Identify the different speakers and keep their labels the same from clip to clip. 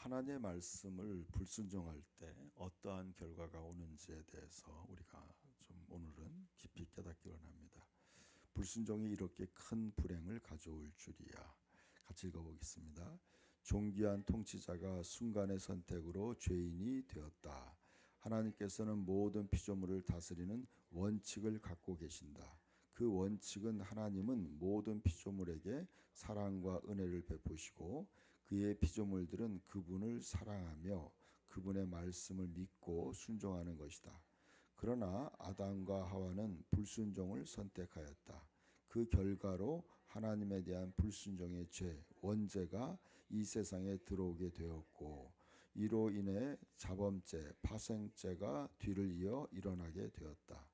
Speaker 1: 하나님의 말씀을 불순종할 때 어떠한 결과가 오는지에 대해서 우리가 좀 오늘은 깊이 깨닫기 원합니다. 불순종이 이렇게 큰 불행을 가져올 줄이야. 같이 읽어보겠습니다. 존귀한 통치자가 순간의 선택으로 죄인이 되었다. 하나님께서는 모든 피조물을 다스리는 원칙을 갖고 계신다. 그 원칙은 하나님은 모든 피조물에게 사랑과 은혜를 베푸시고 그의 피조물들은 그분을 사랑하며 그분의 말씀을 믿고 순종하는 것이다. 그러나 아담과 하와는 불순종을 선택하였다. 그 결과로 하나님에 대한 불순종의 죄, 원죄가 이 세상에 들어오게 되었고 이로 인해 자범죄, 파생죄가 뒤를 이어 일어나게 되었다.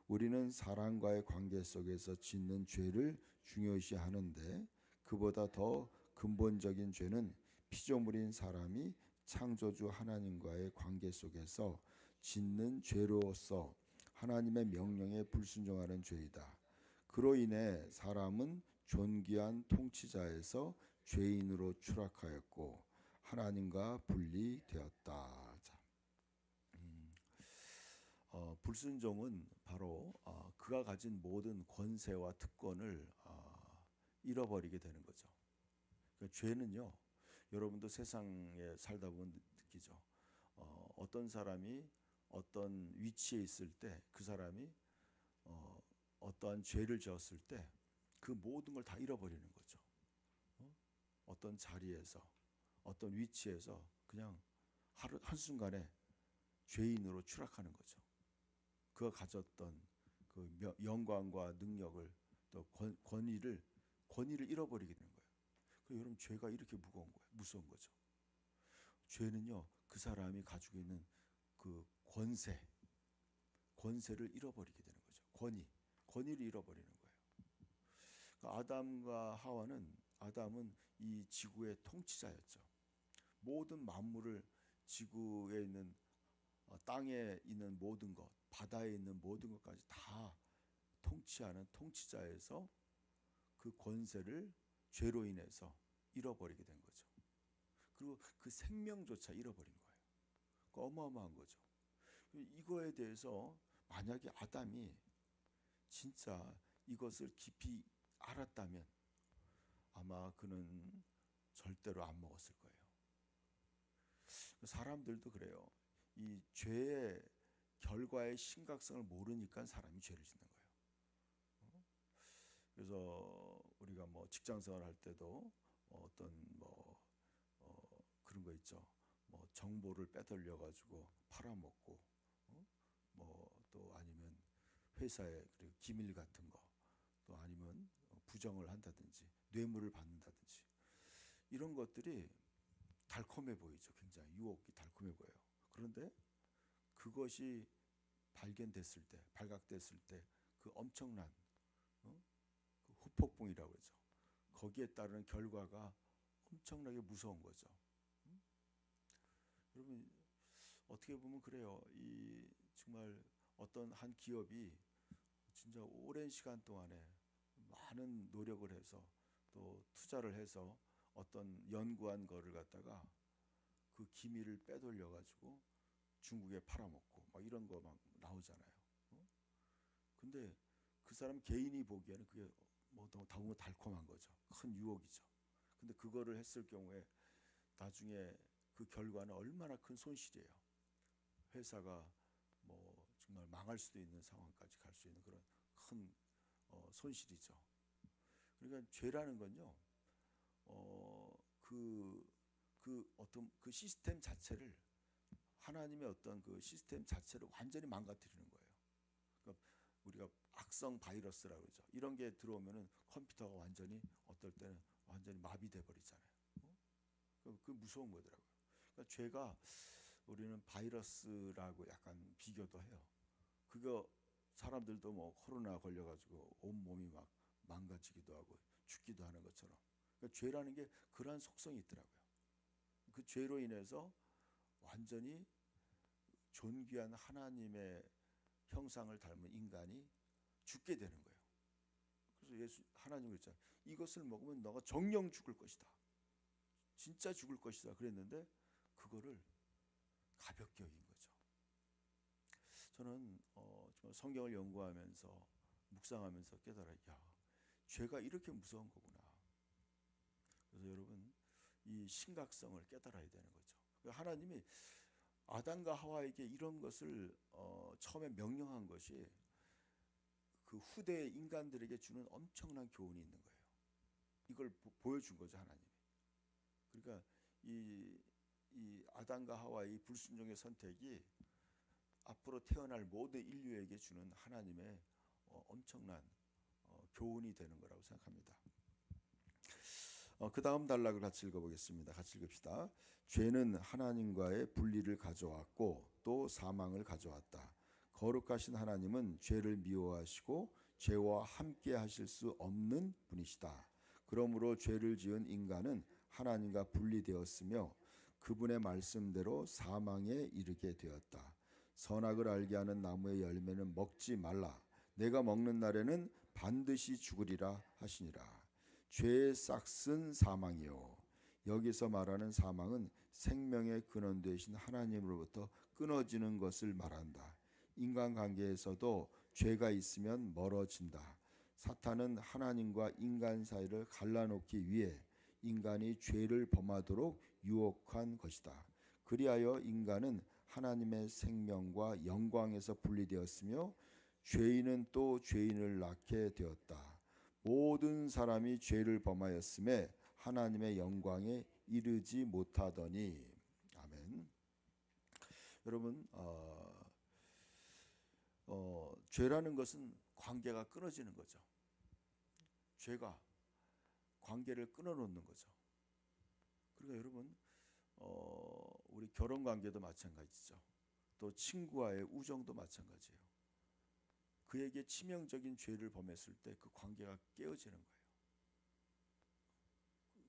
Speaker 1: 우리는 사람과의 관계 속에서 짓는 죄를 중요시 하는데 그보다 더 근본적인 죄는 피조물인 사람이 창조주 하나님과의 관계 속에서 짓는 죄로서 하나님의 명령에 불순종하는 죄이다. 그로 인해 사람은 존귀한 통치자에서 죄인으로 추락하였고 하나님과 분리되었다. 자, 불순종은 바로 그가 가진 모든 권세와 특권을 잃어버리게 되는 거죠. 그러니까 죄는요, 여러분도 세상에 살다 보면 느끼죠. 어떤 사람이 어떤 위치에 있을 때 그 사람이 어떠한 죄를 지었을 때 그 모든 걸 다 잃어버리는 거죠. 어떤 자리에서 어떤 위치에서 그냥 한순간에 죄인으로 추락하는 거죠. 그가 가졌던 그 영광과 능력을 또 권위를 잃어버리게 되는 거예요. 그 여러분 죄가 이렇게 무서운 거죠. 죄는요 그 사람이 가지고 있는 그 권세를 잃어버리게 되는 거죠. 권위를 잃어버리는 거예요. 그러니까 아담은 이 지구의 통치자였죠. 모든 만물을 지구에 있는 땅에 있는 모든 것, 바다에 있는 모든 것까지 다 통치하는 통치자에서 그 권세를 죄로 인해서 잃어버리게 된 거죠. 그리고 그 생명조차 잃어버린 거예요. 그러니까 어마어마한 거죠. 이거에 대해서 만약에 아담이 진짜 이것을 깊이 알았다면 아마 그는 절대로 안 먹었을 거예요. 사람들도 그래요. 이 죄의 결과의 심각성을 모르니까 사람이 죄를 짓는 거예요. 그래서 우리가 뭐 직장 생활 할 때도 어떤 그런 거 있죠. 뭐 정보를 빼돌려 가지고 팔아먹고, 뭐 또 아니면 회사의 그리고 기밀 같은 거, 또 아니면 부정을 한다든지 뇌물을 받는다든지 이런 것들이 달콤해 보이죠. 굉장히 유혹이 달콤해 보여요. 그런데 그것이 발각됐을 때 그 엄청난 그 후폭풍이라고 그러죠. 거기에 따르는 결과가 엄청나게 무서운 거죠. 여러분 어떻게 보면 그래요. 이 정말 어떤 한 기업이 진짜 오랜 시간 동안에 많은 노력을 해서 또 투자를 해서 어떤 연구한 거를 갖다가 그 기밀을 빼돌려 가지고 중국에 팔아먹고 막 이런 거 막 나오잖아요. 근데 그 사람 개인이 보기에는 그게 뭐 너무 달콤한 거죠. 큰 유혹이죠. 근데 그거를 했을 경우에 나중에 그 결과는 얼마나 큰 손실이에요. 회사가 뭐 정말 망할 수도 있는 상황까지 갈 수 있는 그런 큰 손실이죠. 그러니까 죄라는 건요, 그 어떤 그 시스템 자체를 하나님의 어떤 그 시스템 자체를 완전히 망가뜨리는 거예요. 그러니까 우리가 악성 바이러스라고 그러죠. 이런 게 들어오면은 컴퓨터가 완전히 어떨 때는 완전히 마비돼 버리잖아요. 그 무서운 거더라고요. 그러니까 죄가 우리는 바이러스라고 약간 비교도 해요. 그거 사람들도 뭐 코로나 걸려가지고 온 몸이 막 망가지기도 하고 죽기도 하는 것처럼. 그러니까 죄라는 게 그러한 속성이 있더라고요. 그 죄로 인해서 완전히 존귀한 하나님의 형상을 닮은 인간이 죽게 되는 거예요. 그래서 하나님이 그랬잖아요. 이것을 먹으면 너가 정령 죽을 것이다. 진짜 죽을 것이다. 그랬는데 그거를 가볍게 여긴 거죠. 저는 정말 성경을 연구하면서 묵상하면서 깨달아요. 야, 죄가 이렇게 무서운 거구나. 그래서 여러분 이 심각성을 깨달아야 되는 거죠. 하나님이 아담과 하와에게 이런 것을 처음에 명령한 것이 그 후대 인간들에게 주는 엄청난 교훈이 있는 거예요. 이걸 보여준 거죠, 하나님이. 그러니까 이 아담과 하와의 불순종의 선택이 앞으로 태어날 모든 인류에게 주는 하나님의 엄청난 교훈이 되는 거라고 생각합니다. 그 다음 단락을 같이 읽어보겠습니다. 같이 읽읍시다. 죄는 하나님과의 분리를 가져왔고 또 사망을 가져왔다. 거룩하신 하나님은 죄를 미워하시고 죄와 함께 하실 수 없는 분이시다. 그러므로 죄를 지은 인간은 하나님과 분리되었으며 그분의 말씀대로 사망에 이르게 되었다. 선악을 알게 하는 나무의 열매는 먹지 말라. 내가 먹는 날에는 반드시 죽으리라 하시니라. 죄의 싹은 사망이요. 여기서 말하는 사망은 생명의 근원 되신 하나님으로부터 끊어지는 것을 말한다. 인간관계에서도 죄가 있으면 멀어진다. 사탄은 하나님과 인간 사이를 갈라놓기 위해 인간이 죄를 범하도록 유혹한 것이다. 그리하여 인간은 하나님의 생명과 영광에서 분리되었으며 죄인은 또 죄인을 낳게 되었다. 모든 사람이 죄를 범하였음에 하나님의 영광에 이르지 못하더니. 아멘. 여러분, 죄라는 것은 관계가 끊어지는 거죠. 죄가 관계를 끊어놓는 거죠. 그러니까 여러분, 우리 결혼 관계도 마찬가지죠. 또 친구와의 우정도 마찬가지예요. 그에게 치명적인 죄를 범했을 때 그 관계가 깨어지는 거예요.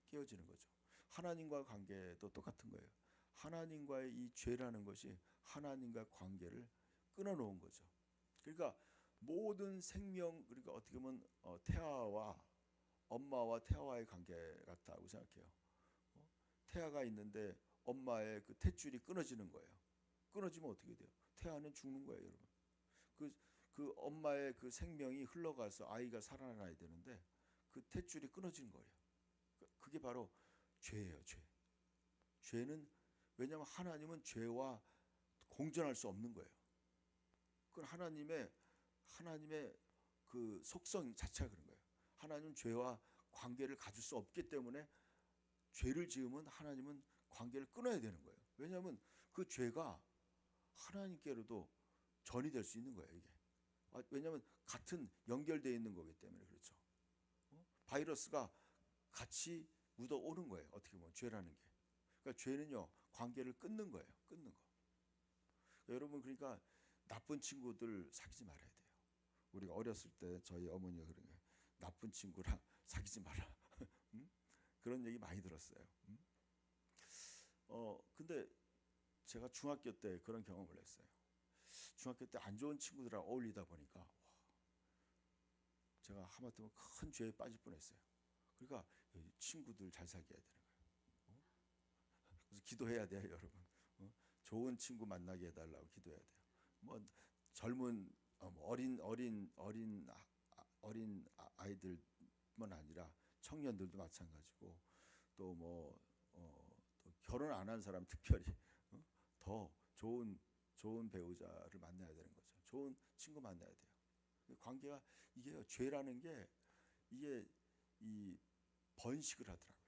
Speaker 1: 깨어지는 거죠. 하나님과 관계도 똑같은 거예요. 하나님과의 이 죄라는 것이 하나님과 관계를 끊어놓은 거죠. 그러니까 모든 생명, 그러니까 어떻게 보면 태아와 엄마와 태아와의 관계 같다고 생각해요. 태아가 있는데 엄마의 그 탯줄이 끊어지는 거예요. 끊어지면 어떻게 돼요? 태아는 죽는 거예요, 여러분. 그 엄마의 그 생명이 흘러가서 아이가 살아나야 되는데 그 탯줄이 끊어진 거예요. 그게 바로 죄예요, 죄. 죄는 왜냐하면 하나님은 죄와 공존할 수 없는 거예요. 그건 하나님의 그 속성 자체가 그런 거예요. 하나님은 죄와 관계를 가질 수 없기 때문에 죄를 지으면 하나님은 관계를 끊어야 되는 거예요. 왜냐하면 그 죄가 하나님께로도 전이 될 수 있는 거예요, 이게. 왜냐하면 같은 연결되어 있는 거기 때문에 그렇죠. 바이러스가 같이 묻어오는 거예요. 어떻게 보면 죄라는 게. 그러니까 죄는요 관계를 끊는 거예요. 끊는 거. 여러분 그러니까 나쁜 친구들 사귀지 말아야 돼요. 우리가 어렸을 때 저희 어머니가 그런 거예요. 나쁜 친구랑 사귀지 마라. 그런 얘기 많이 들었어요. 근데 제가 중학교 때 그런 경험을 했어요. 중학교 때 안 좋은 친구들하고 어울리다 보니까 제가 하마터면 큰 죄에 빠질 뻔했어요. 그러니까 친구들 잘 사귀어야 되는 거예요. 그래서 기도해야 돼요, 여러분. 좋은 친구 만나게 해달라고 기도해야 돼요. 뭐 젊은 어린 아이들뿐 아니라 청년들도 마찬가지고 또 뭐 또 결혼 안 한 사람 특별히 더 좋은 배우자를 만나야 되는 거죠. 좋은 친구 만나야 돼요. 관계가 이게요, 죄라는 게 이게 이 번식을 하더라고요.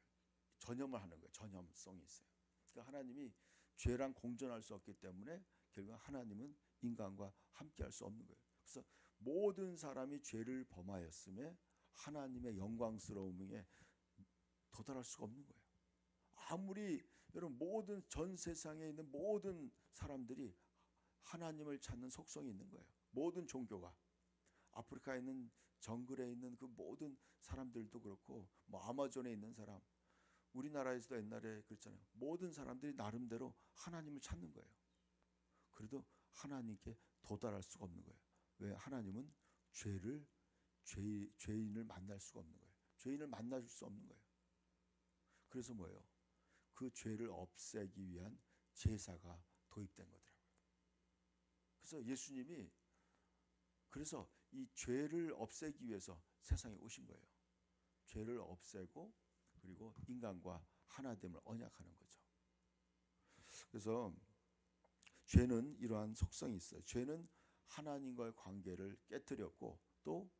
Speaker 1: 전염을 하는 거예요. 전염성이 있어요. 그러니까 하나님이 죄랑 공존할 수 없기 때문에 결국 하나님은 인간과 함께할 수 없는 거예요. 그래서 모든 사람이 죄를 범하였음에 하나님의 영광스러움에 도달할 수가 없는 거예요. 아무리 여러분 모든 전 세상에 있는 모든 사람들이 하나님을 찾는 속성이 있는 거예요. 모든 종교가 아프리카에 있는 정글에 있는 그 모든 사람들도 그렇고 뭐 아마존에 있는 사람, 우리나라에서도 옛날에 그랬잖아요. 모든 사람들이 나름대로 하나님을 찾는 거예요. 그래도 하나님께 도달할 수가 없는 거예요. 왜? 하나님은 죄인을 만날 수가 없는 거예요. 죄인을 만날 수 없는 거예요. 그래서 뭐예요? 그 죄를 없애기 위한 제사가 도입된 거더라고요. 그래서 예수님이 그래서 이 죄를 없애기 위해서 세상에 오신 거예요. 죄를 없애고 그리고 인간과 하나됨을 언약하는 거죠. 그래서 죄는 이러한 속성이 있어요. 죄는 하나님과의 관계를 깨뜨렸고 또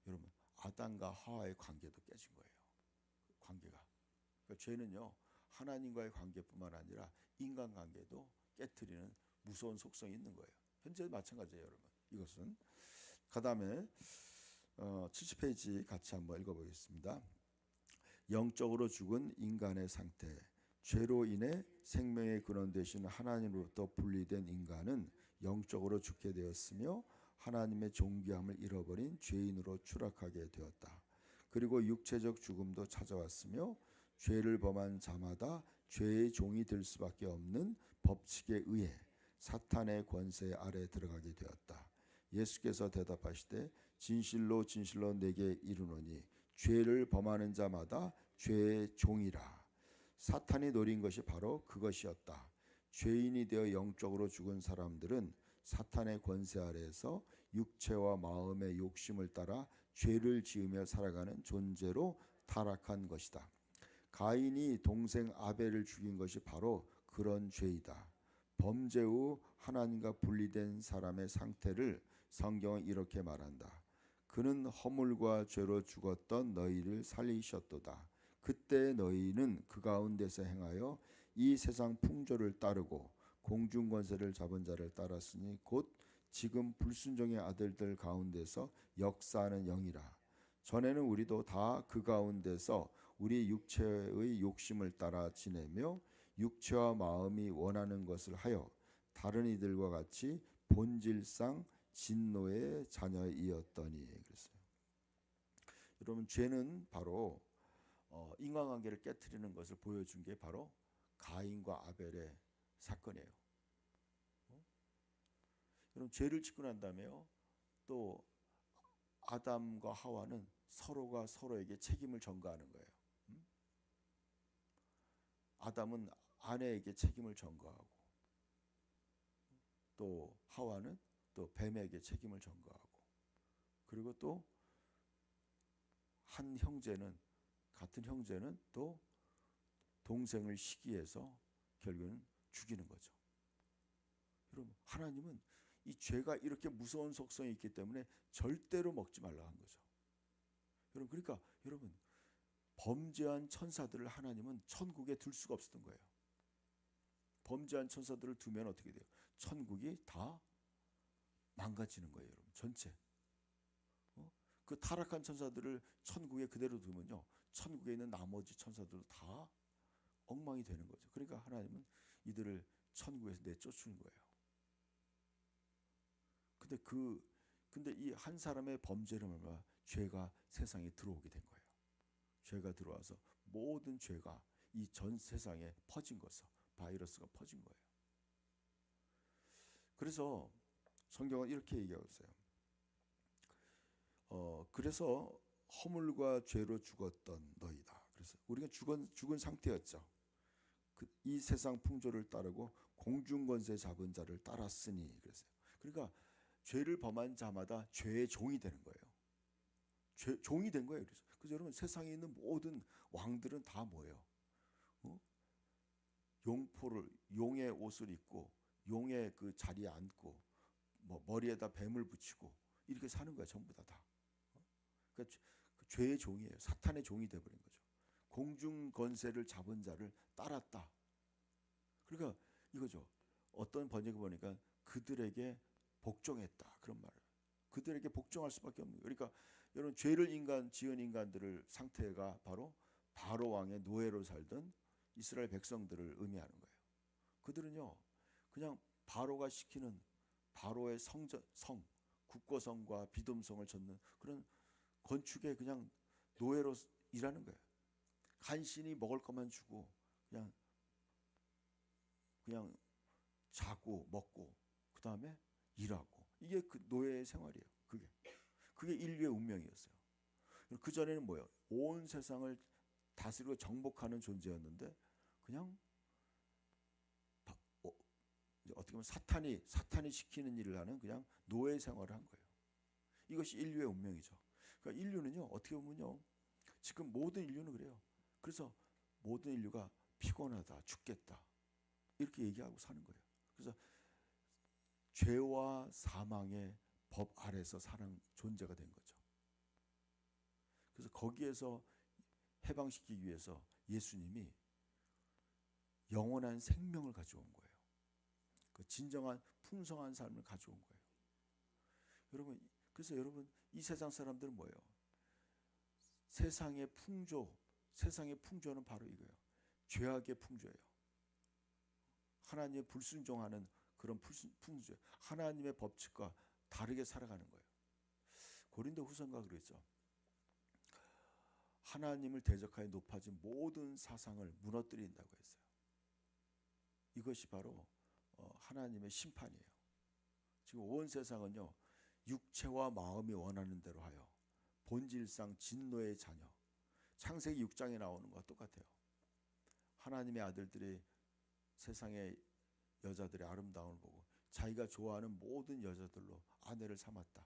Speaker 1: 여러분 아담과 하와의 관계도 깨진 거예요. 관계가. 그러니까 죄는요 하나님과의 관계뿐만 아니라 인간관계도 깨뜨리는 무서운 속성이 있는 거예요. 현재 마찬가지예요, 여러분. 이것은 그 다음에 70페이지 같이 한번 읽어보겠습니다. 영적으로 죽은 인간의 상태. 죄로 인해 생명의 근원 되시는 하나님으로부터 분리된 인간은 영적으로 죽게 되었으며 하나님의 존귀함을 잃어버린 죄인으로 추락하게 되었다. 그리고 육체적 죽음도 찾아왔으며 죄를 범한 자마다 죄의 종이 될 수밖에 없는 법칙에 의해 사탄의 권세 아래 들어가게 되었다. 예수께서 대답하시되 진실로 진실로 내게 이르노니 죄를 범하는 자마다 죄의 종이라. 사탄이 노린 것이 바로 그것이었다. 죄인이 되어 영적으로 죽은 사람들은 사탄의 권세 아래에서 육체와 마음의 욕심을 따라 죄를 지으며 살아가는 존재로 타락한 것이다. 가인이 동생 아벨을 죽인 것이 바로 그런 죄이다. 범죄 후 하나님과 분리된 사람의 상태를 성경은 이렇게 말한다. 그는 허물과 죄로 죽었던 너희를 살리셨도다. 그때 너희는 그 가운데서 행하여 이 세상 풍조를 따르고 공중 권세를 잡은 자를 따랐으니 곧 지금 불순종의 아들들 가운데서 역사하는 영이라. 전에는 우리도 다 그 가운데서 우리 육체의 욕심을 따라 지내며 육체와 마음이 원하는 것을 하여 다른 이들과 같이 본질상 진노의 자녀이었더니. 그랬어요. 여러분 죄는 바로 인간관계를 깨트리는 것을 보여준 게 바로 가인과 아벨의 사건이에요. 여러분 죄를 짓고 난 다음에요. 또 아담과 하와는 서로가 서로에게 책임을 전가하는 거예요. 아담은 아내에게 책임을 전가하고 또 하와는 또 뱀에게 책임을 전가하고 그리고 또 한 형제는 같은 형제는 또 동생을 시기해서 결국은 죽이는 거죠. 여러분 하나님은 이 죄가 이렇게 무서운 속성이 있기 때문에 절대로 먹지 말라 한 거죠. 여러분 그러니까 여러분 범죄한 천사들을 하나님은 천국에 둘 수가 없었던 거예요. 범죄한 천사들을 두면 어떻게 돼요? 천국이 다 망가지는 거예요, 여러분. 전체. 그 타락한 천사들을 천국에 그대로 두면요, 천국에 있는 나머지 천사들도 다 엉망이 되는 거죠. 그러니까 하나님은 이들을 천국에서 내쫓는 거예요. 근데 이 한 사람의 범죄로 말미암아 죄가 세상에 들어오게 된 거예요. 죄가 들어와서 모든 죄가 이 전 세상에 퍼진 것은 바이러스가 퍼진 거예요. 그래서 성경은 이렇게 얘기하고 있어요. 그래서 허물과 죄로 죽었던 너희다. 그래서 우리가 죽은 상태였죠. 이 세상 풍조를 따르고 공중 권세 잡은 자를 따랐으니 그랬어요. 그러니까 죄를 범한 자마다 죄의 종이 되는 거예요. 종이 된 거예요. 그래서 여러분 세상에 있는 모든 왕들은 다 뭐예요? 용의 옷을 입고 용의 그 자리에 앉고 뭐 머리에다 뱀을 붙이고 이렇게 사는 거야 전부 다. 그러니까 그 죄의 종이에요. 사탄의 종이 돼버린 거죠. 공중 권세를 잡은 자를 따랐다. 그러니까 이거죠. 어떤 번역을 보니까 그들에게 복종했다 그런 말을. 그들에게 복종할 수밖에 없는 거예요. 그러니까 여러분 죄를 지은 인간들을 상태가 바로 바로 왕의 노예로 살던 이스라엘 백성들을 의미하는 거예요. 그들은요 그냥 바로가 시키는 바로의 성 국고성과 비돔성을 젓는 그런 건축에 그냥 노예로 일하는 거예요. 간신히 먹을 것만 주고 그냥 자고 먹고 그 다음에 일하고 이게 그 노예의 생활이에요. 그게 인류의 운명이었어요. 그 전에는 뭐예요? 온 세상을 다스리고 정복하는 존재였는데 그냥 이제 어떻게 보면 사탄이 시키는 일을 하는 그냥 노예 생활을 한 거예요. 이것이 인류의 운명이죠. 그러니까 인류는요, 어떻게 보면요, 지금 모든 인류는 그래요. 그래서 모든 인류가 피곤하다, 죽겠다 이렇게 얘기하고 사는 거예요. 그래서 죄와 사망의 법 아래서 사는 존재가 된 거죠. 그래서 거기에서 해방시키기 위해서 예수님이 영원한 생명을 가져온 거예요. 그 진정한 풍성한 삶을 가져온 거예요. 여러분, 그래서 여러분, 이 세상 사람들은 뭐예요? 세상의 풍조는 바로 이거예요. 죄악의 풍조예요. 하나님의 불순종하는 그런 풍조, 하나님의 법칙과 다르게 살아가는 거예요. 고린도 후서가 그랬죠. 하나님을 대적하여 높아진 모든 사상을 무너뜨린다고 했어요. 이것이 바로 하나님의 심판이에요. 지금 온 세상은요, 육체와 마음이 원하는 대로 하여 본질상 진노의 자녀, 창세기 6장에 나오는 것과 똑같아요. 하나님의 아들들이 세상의 여자들의 아름다움을 보고 자기가 좋아하는 모든 여자들로 아내를 삼았다.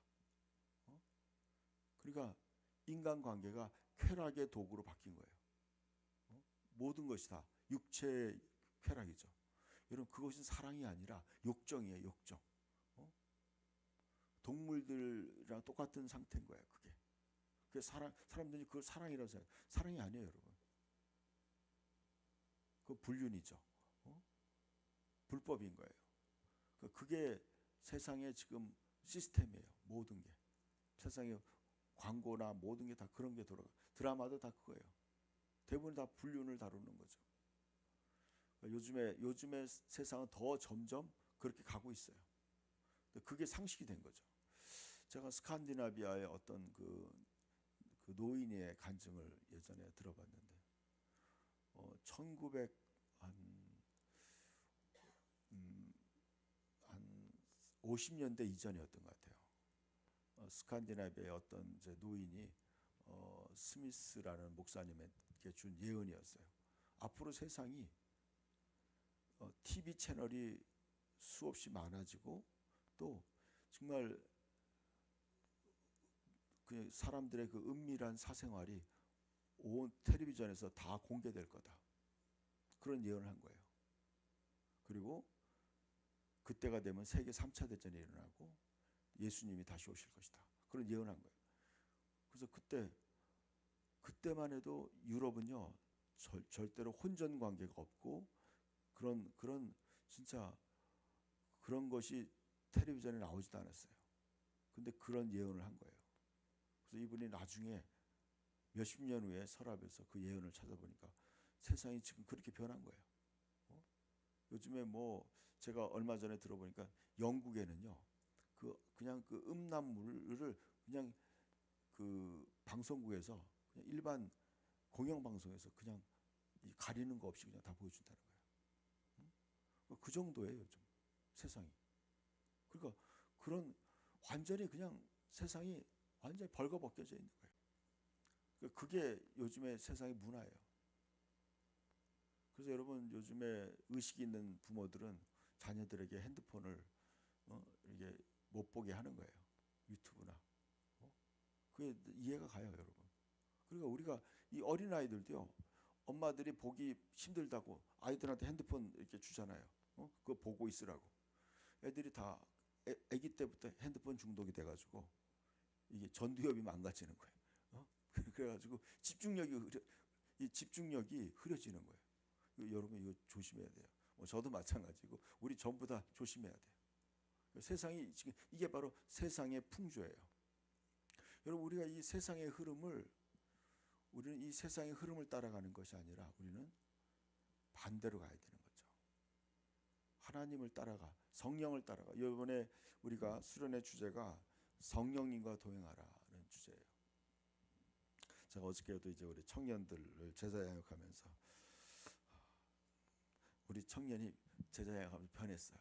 Speaker 1: 그러니까 인간관계가 쾌락의 도구로 바뀐 거예요. 모든 것이 다 육체의 쾌락이죠. 여러분, 그것은 사랑이 아니라 욕정이에요. 욕정. 동물들이랑 똑같은 상태인 거예요. 그게 사람들이 그걸 사랑이라고 생각해요. 사랑이 아니에요, 여러분. 그 불륜이죠. 불법인 거예요. 그게 세상의 지금 시스템이에요. 모든 게. 세상의 광고나 모든 게 다 그런 게 돌아가. 드라마도 다 그거예요. 대부분 다 불륜을 다루는 거죠. 요즘에 세상은 더 점점 그렇게 가고 있어요. 그게 상식이 된 거죠. 제가 스칸디나비아의 어떤 그 노인의 간증을 예전에 들어봤는데, 50년대 이전이었던 것 같아요. 스칸디나비아의 어떤 이제 노인이 스미스라는 목사님에게 준 예언이었어요. 앞으로 세상이 TV 채널이 수없이 많아지고 또 정말 그 사람들의 그 은밀한 사생활이 온 텔레비전에서 다 공개될 거다. 그런 예언을 한 거예요. 그리고 그때가 되면 세계 3차 대전이 일어나고 예수님이 다시 오실 것이다. 그런 예언한 거예요. 그래서 그때만 해도 유럽은요, 절대로 혼전 관계가 없고 그런 진짜 그런 것이 텔레비전에 나오지도 않았어요. 근데 그런 예언을 한 거예요. 그래서 이분이 나중에 몇십 년 후에 서랍에서 그 예언을 찾아보니까 세상이 지금 그렇게 변한 거예요. 요즘에 뭐 제가 얼마 전에 들어보니까 영국에는요, 그냥 그 음란물을 그냥 그 방송국에서 그냥 일반 공영 방송에서 그냥 가리는 거 없이 그냥 다 보여준다는 거예요. 그 정도예요, 요즘 세상이. 그러니까 그런 완전히 그냥 세상이 완전히 벌거벗겨져 있는 거예요. 그게 요즘의 세상의 문화예요. 그래서 여러분, 요즘에 의식 있는 부모들은 자녀들에게 핸드폰을 이게 못 보게 하는 거예요. 유튜브나. 그게 이해가 가요, 여러분. 그러니까 우리가 이 어린 아이들도요, 엄마들이 보기 힘들다고 아이들한테 핸드폰 이렇게 주잖아요. 그거 보고 있으라고. 애들이 다 아기 때부터 핸드폰 중독이 돼가지고 이게 전두엽이 망가지는 거예요. 그래가지고 집중력이 흐려지는 거예요. 여러분, 이거 조심해야 돼요. 저도 마찬가지고 우리 전부 다 조심해야 돼요. 세상이 지금 이게 바로 세상의 풍조예요. 여러분, 우리가 이 세상의 흐름을 우리는 이 세상의 흐름을 따라가는 것이 아니라 우리는 반대로 가야 되는 거죠. 하나님을 따라가, 성령을 따라가. 이번에 우리가 수련의 주제가 성령님과 동행하라는 주제예요. 제가 어저께도 이제 우리 청년들을 제자양육하면서 우리 청년이 제자양육하면서 변했어요.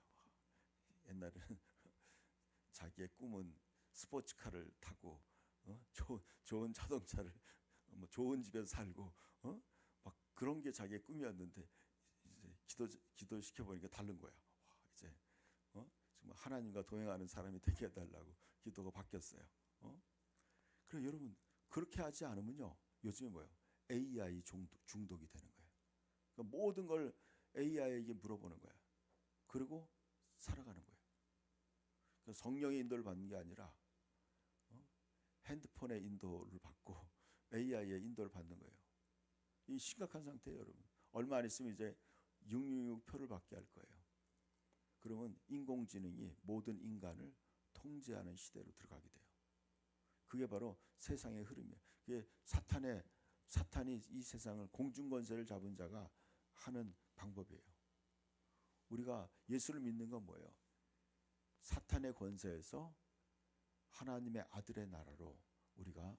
Speaker 1: 옛날에는 자기의 꿈은 스포츠카를 타고 좋은 자동차를 좋은 집에서 살고 막 그런 게 자기의 꿈이었는데 이제 기도 시켜 보니까 다른 거야. 이제 정말 하나님과 동행하는 사람이 되게 해달라고 기도가 바뀌었어요. 그래 여러분 그렇게 하지 않으면요 요즘에 뭐예요? AI 중독이 되는 거예요. 그러니까 모든 걸 AI에게 물어보는 거예요. 그리고 살아가는 거예요. 그러니까 성령의 인도를 받는 게 아니라 핸드폰의 인도를 받고 AI의 인도를 받는 거예요. 이 심각한 상태예요, 여러분. 얼마 안 있으면 이제 666 표를 받게 할 거예요. 그러면 인공지능이 모든 인간을 통제하는 시대로 들어가게 돼요. 그게 바로 세상의 흐름이에요. 그게 사탄이 이 세상을 공중권세를 잡은 자가 하는 방법이에요. 우리가 예수를 믿는 건 뭐예요? 사탄의 권세에서 하나님의 아들의 나라로 우리가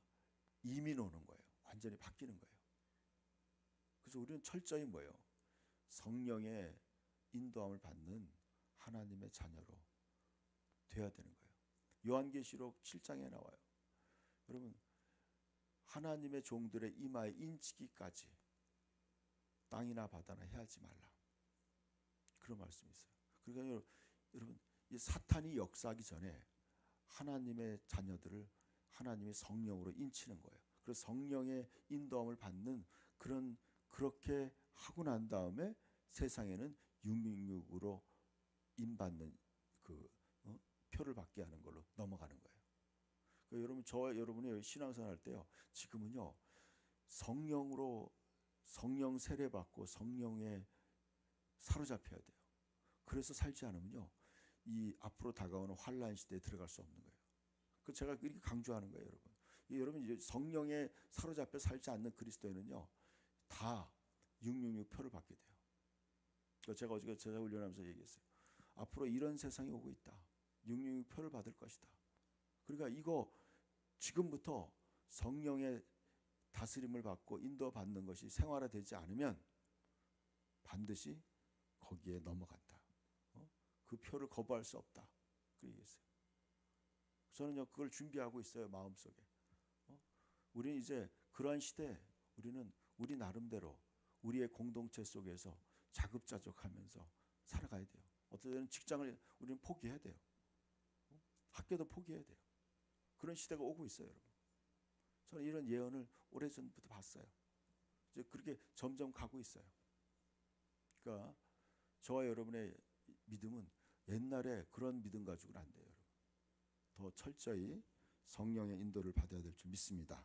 Speaker 1: 이민 오는 거예요. 완전히 바뀌는 거예요. 그래서 우리는 철저히 뭐예요? 성령의 인도함을 받는 하나님의 자녀로 되어야 되는 거예요. 요한계시록 7장에 나와요. 여러분 하나님의 종들의 이마에 인치기까지 땅이나 바다나 해하지 말라. 그런 말씀이 있어요. 그러니까 여러분 이 사탄이 역사하기 전에 하나님의 자녀들을 하나님의 성령으로 인치는 거예요. 그래서 성령의 인도함을 받는 그렇게 하고 난 다음에 세상에는 666으로 인받는 표를 받게 하는 걸로 넘어가는 거예요. 그러니까 여러분이 신앙생활 할 때요. 지금은요. 성령 세례 받고 성령에 사로잡혀야 돼요. 그래서 살지 않으면요. 이 앞으로 다가오는 환란 시대에 들어갈 수 없는 거예요. 그 제가 이렇게 강조하는 거예요, 여러분. 여러분 이제 성령에 사로잡혀 살지 않는 그리스도인은요. 다 666 표를 받게 돼요. 그러니까 제가 어저께 제자 훈련하면서 얘기했어요. 앞으로 이런 세상이 오고 있다. 666 표를 받을 것이다. 그러니까 이거 지금부터 성령의 다스림을 받고 인도받는 것이 생활화되지 않으면 반드시 거기에 넘어간다. 그 표를 거부할 수 없다. 그 얘기했어요. 저는요 그걸 준비하고 있어요. 마음속에. 우리는 이제 그러한 시대에 우리는 우리 나름대로 우리의 공동체 속에서 자급자족하면서 살아가야 돼요. 어떨 때는 직장을 우리는 포기해야 돼요. 학교도 포기해야 돼요. 그런 시대가 오고 있어요, 여러분. 저는 이런 예언을 오래전부터 봤어요. 이제 그렇게 점점 가고 있어요. 그러니까 저와 여러분의 믿음은 옛날에 그런 믿음 가지고는 안 돼요, 여러분. 더 철저히 성령의 인도를 받아야 될 줄 믿습니다.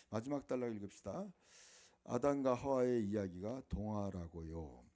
Speaker 1: 마지막 단락 읽읍시다. 아담과 하와의 이야기가 동화라고요.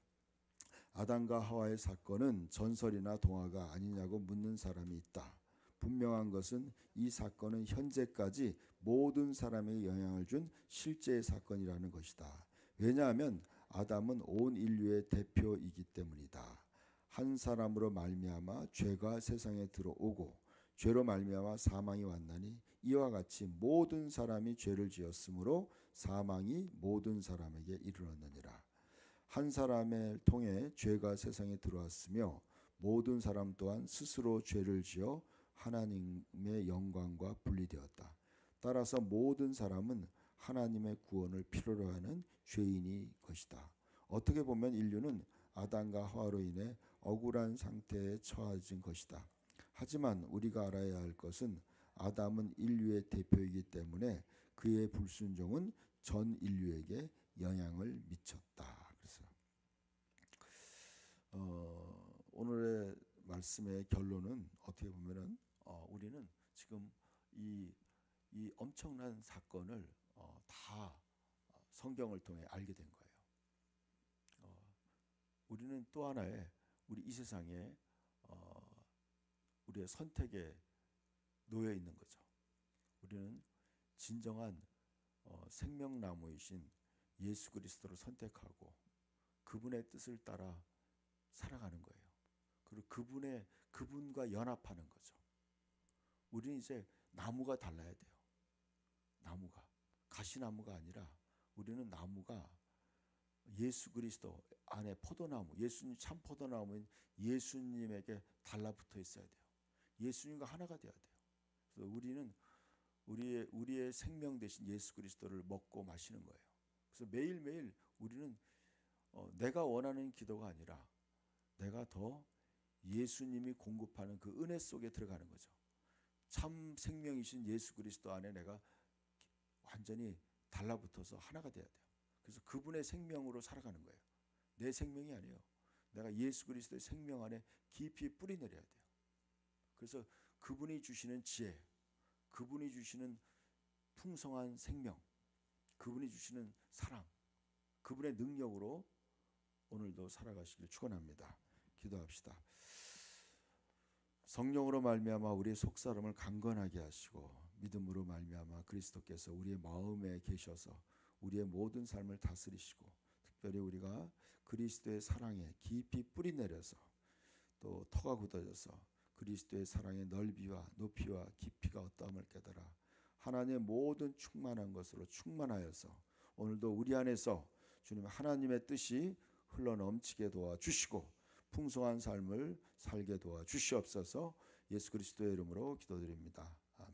Speaker 1: 아담과 하와의 사건은 전설이나 동화가 아니냐고 묻는 사람이 있다. 분명한 것은 이 사건은 현재까지 모든 사람에게 영향을 준 실제의 사건이라는 것이다. 왜냐하면 아담은 온 인류의 대표이기 때문이다. 한 사람으로 말미암아 죄가 세상에 들어오고 죄로 말미암아 사망이 왔나니 이와 같이 모든 사람이 죄를 지었으므로 사망이 모든 사람에게 이르렀느니라. 한 사람을 통해 죄가 세상에 들어왔으며 모든 사람 또한 스스로 죄를 지어 하나님의 영광과 분리되었다. 따라서 모든 사람은 하나님의 구원을 필요로 하는 죄인이 것이다. 어떻게 보면 인류는 아담과 하와로 인해 억울한 상태에 처해진 것이다. 하지만 우리가 알아야 할 것은 아담은 인류의 대표이기 때문에 그의 불순종은 전 인류에게 영향을 미쳤다. 그래서 오늘의 말씀의 결론은 어떻게 보면은 우리는 지금 이 엄청난 사건을 다 성경을 통해 알게 된 거예요. 우리는 또 하나의 우리 이 세상에 우리의 선택에 놓여 있는 거죠. 우리는 진정한 생명나무이신 예수 그리스도를 선택하고 그분의 뜻을 따라 살아가는 거예요. 그리고 그분과 연합하는 거죠. 우리는 이제 나무가 달라야 돼요. 나무가 가시나무가 아니라 우리는 나무가 예수 그리스도 안에 포도나무, 예수님 참 포도나무인 예수님에게 달라붙어 있어야 돼요. 예수님과 하나가 되어야 돼요. 그래서 우리는 우리의 생명 대신 예수 그리스도를 먹고 마시는 거예요. 그래서 매일매일 우리는 내가 원하는 기도가 아니라 내가 더 예수님이 공급하는 그 은혜 속에 들어가는 거죠. 참 생명이신 예수 그리스도 안에 내가 완전히 달라붙어서 하나가 돼야 돼요. 그래서 그분의 생명으로 살아가는 거예요. 내 생명이 아니에요. 내가 예수 그리스도의 생명 안에 깊이 뿌리 내려야 돼요. 그래서 그분이 주시는 지혜, 그분이 주시는 풍성한 생명, 그분이 주시는 사랑, 그분의 능력으로 오늘도 살아가시길 축원합니다. 기도합시다. 성령으로 말미암아 우리의 속사람을 강건하게 하시고 믿음으로 말미암아 그리스도께서 우리의 마음에 계셔서 우리의 모든 삶을 다스리시고 특별히 우리가 그리스도의 사랑에 깊이 뿌리 내려서 또 터가 굳어져서 그리스도의 사랑의 넓이와 높이와 깊이가 어떠함을 깨달아 하나님의 모든 충만한 것으로 충만하여서 오늘도 우리 안에서 주님 하나님의 뜻이 흘러넘치게 도와주시고 풍성한 삶을 살게 도와주시옵소서. 예수 그리스도의 이름으로 기도드립니다. 아멘.